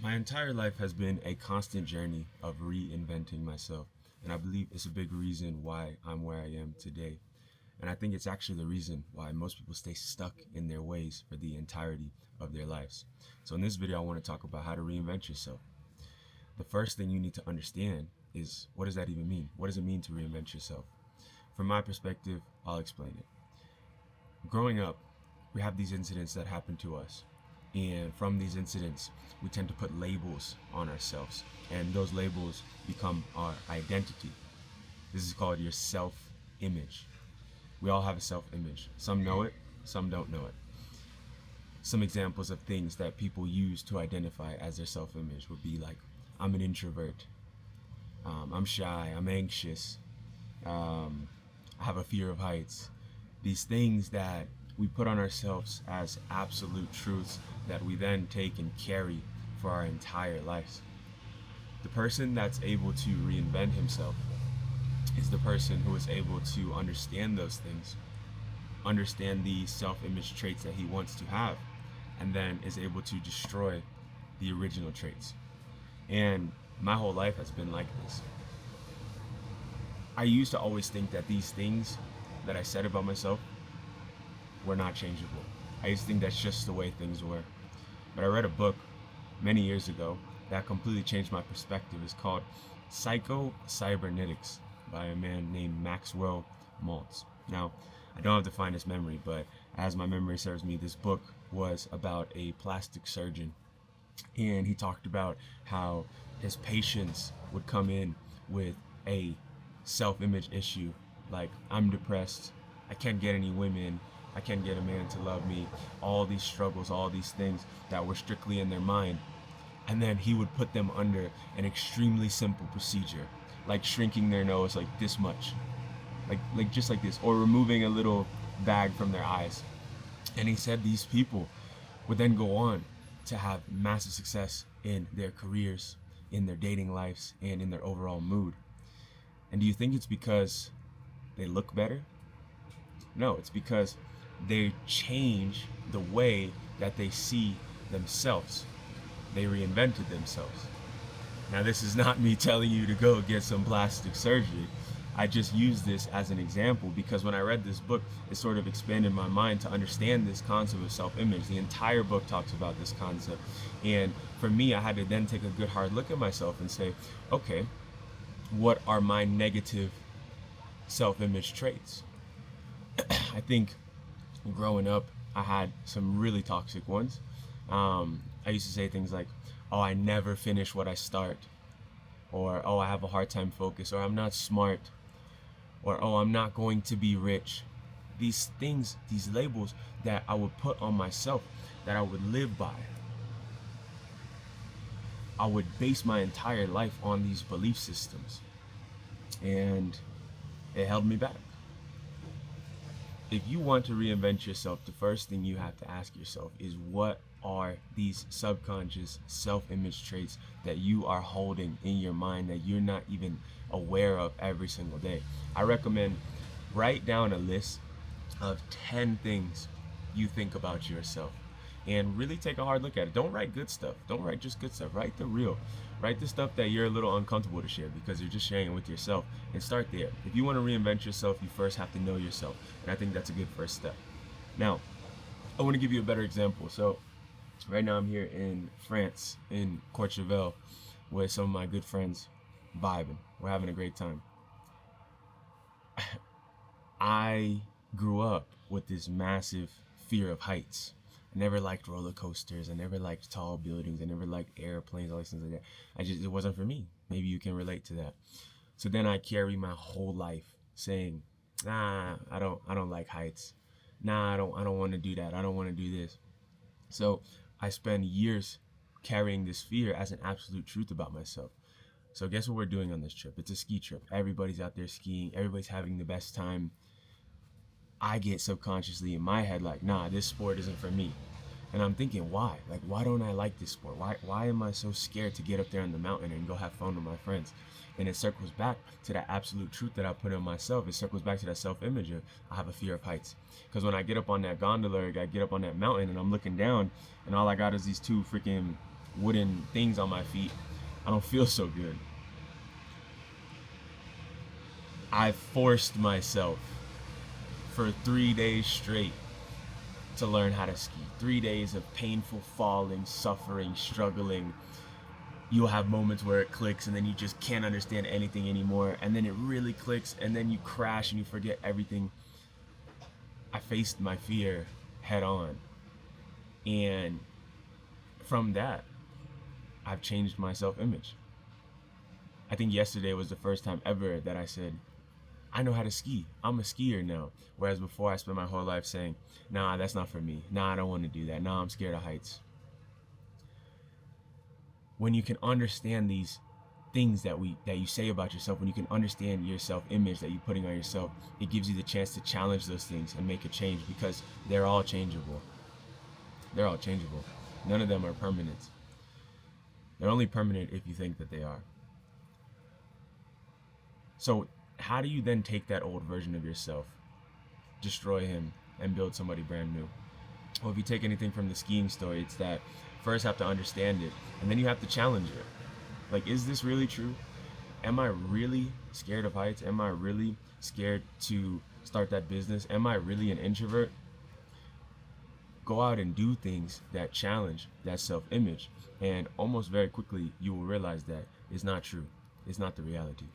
My entire life has been a constant journey of reinventing myself, and I believe it's a big reason why I'm where I am today. And I think it's actually the reason why most people stay stuck in their ways for the entirety of their lives. So in this video, I want to talk about how to reinvent yourself. The first thing you need to understand is, what does that even mean? What does it mean to reinvent yourself? From my perspective, I'll explain it. Growing up, we have these incidents that happen to us. And from these incidents, we tend to put labels on ourselves. And those labels become our identity. This is called your self-image. We all have a self-image. Some know it, some don't know it. Some examples of things that people use to identify as their self-image would be like, I'm an introvert, I'm shy, I'm anxious, I have a fear of heights. These things that we put on ourselves as absolute truths that we then take and carry for our entire lives. The person that's able to reinvent himself is the person who is able to understand those things, understand the self-image traits that he wants to have, and then is able to destroy the original traits. And my whole life has been like this. I used to always think that these things that I said about myself were not changeable. I used to think that's just the way things were. But I read a book many years ago that completely changed my perspective. It's called Psycho-Cybernetics by a man named Maxwell Maltz. Now, I don't have to find his memory, but as my memory serves me, this book was about a plastic surgeon. And he talked about how his patients would come in with a self-image issue, like, I'm depressed, I can't get any women, I can't get a man to love me, all these struggles, all these things that were strictly in their mind. And then he would put them under an extremely simple procedure, like shrinking their nose like this much, like just like this, or removing a little bag from their eyes. And he said these people would then go on to have massive success in their careers, in their dating lives, and in their overall mood. And do you think it's because they look better? No, it's because they change the way that they see themselves. They reinvented themselves. Now, this is not me telling you to go get some plastic surgery. I just use this as an example because when I read this book, it sort of expanded my mind to understand this concept of self-image. The entire book talks about this concept. And for me, I had to then take a good hard look at myself and say, okay, what are my negative self-image traits? I think growing up, I had some really toxic ones. I used to say things like, oh, I never finish what I start, or oh, I have a hard time focus, or I'm not smart, or oh, I'm not going to be rich. These things, these labels that I would put on myself, that I would live by. I would base my entire life on these belief systems, and it held me back. If you want to reinvent yourself, the first thing you have to ask yourself is, what are these subconscious self-image traits that you are holding in your mind that you're not even aware of every single day? I recommend write down a list of 10 things you think about yourself and really take a hard look at it. Don't write good stuff. Don't write just good stuff. Write the real. Write the stuff that you're a little uncomfortable to share because you're just sharing it with yourself, and start there. If you want to reinvent yourself, you first have to know yourself, and I think that's a good first step. Now, I want to give you a better example. So right now I'm here in France, in Courchevel, with some of my good friends vibing. We're having a great time. I grew up with this massive fear of heights. I never liked roller coasters. I never liked tall buildings. I never liked airplanes, all these things like that. It wasn't for me. Maybe you can relate to that. So then I carry my whole life saying, nah, I don't like heights. Nah, I don't want to do that. I don't want to do this. So I spend years carrying this fear as an absolute truth about myself. So guess what we're doing on this trip? It's a ski trip. Everybody's out there skiing. Everybody's having the best time. I get subconsciously in my head like, nah, this sport isn't for me. And I'm thinking, why? Like, why don't I like this sport? Why am I so scared to get up there on the mountain and go have fun with my friends? And it circles back to that absolute truth that I put on myself. It circles back to that self-image of, I have a fear of heights. Because when I get up on that gondola, or I get up on that mountain and I'm looking down and all I got is these two freaking wooden things on my feet, I don't feel so good. I forced myself for 3 days straight to learn how to ski. 3 days of painful falling, suffering, struggling. You'll have moments where it clicks and then you just can't understand anything anymore, and then it really clicks and then you crash and you forget everything. I faced my fear head on, and from that I've changed my self-image. I think yesterday was the first time ever that I said, I know how to ski. I'm a skier now. Whereas before I spent my whole life saying, nah, that's not for me. Nah, I don't want to do that. Nah, I'm scared of heights. When you can understand these things that you say about yourself, when you can understand your self-image that you're putting on yourself, it gives you the chance to challenge those things and make a change, because they're all changeable. They're all changeable. None of them are permanent. They're only permanent if you think that they are. So how do you then take that old version of yourself, destroy him, and build somebody brand new? Well, if you take anything from the skiing story, it's that first have to understand it, and then you have to challenge it. Like, is this really true? Am I really scared of heights? Am I really scared to start that business? Am I really an introvert? Go out and do things that challenge that self-image, and almost very quickly you will realize that it's not true. It's not the reality.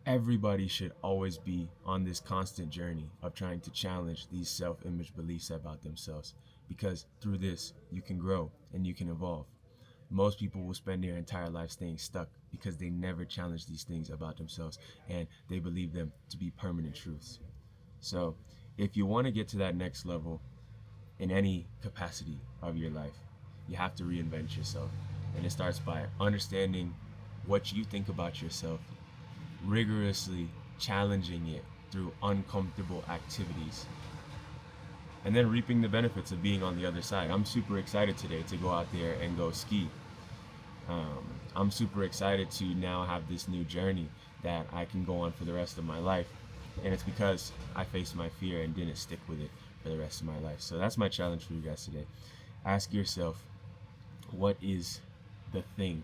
Everybody should always be on this constant journey of trying to challenge these self-image beliefs about themselves, because through this you can grow and you can evolve. Most people will spend their entire life staying stuck because they never challenge these things about themselves and they believe them to be permanent truths. So if you want to get to that next level in any capacity of your life, you have to reinvent yourself. And it starts by understanding what you think about yourself, rigorously challenging it through uncomfortable activities, and then reaping the benefits of being on the other side. I'm super excited today to go out there and go ski. I'm super excited to now have this new journey that I can go on for the rest of my life, and it's because I faced my fear and didn't stick with it for the rest of my life. So that's my challenge for you guys today. Ask yourself, what is the thing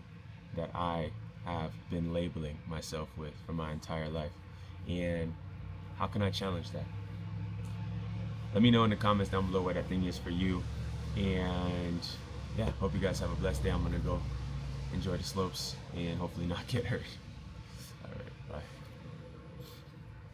that I have been labeling myself with for my entire life, and how can I challenge that? Let me know in the comments down below what that thing is for you, and yeah, hope you guys have a blessed day. I'm gonna go enjoy the slopes and hopefully not get hurt.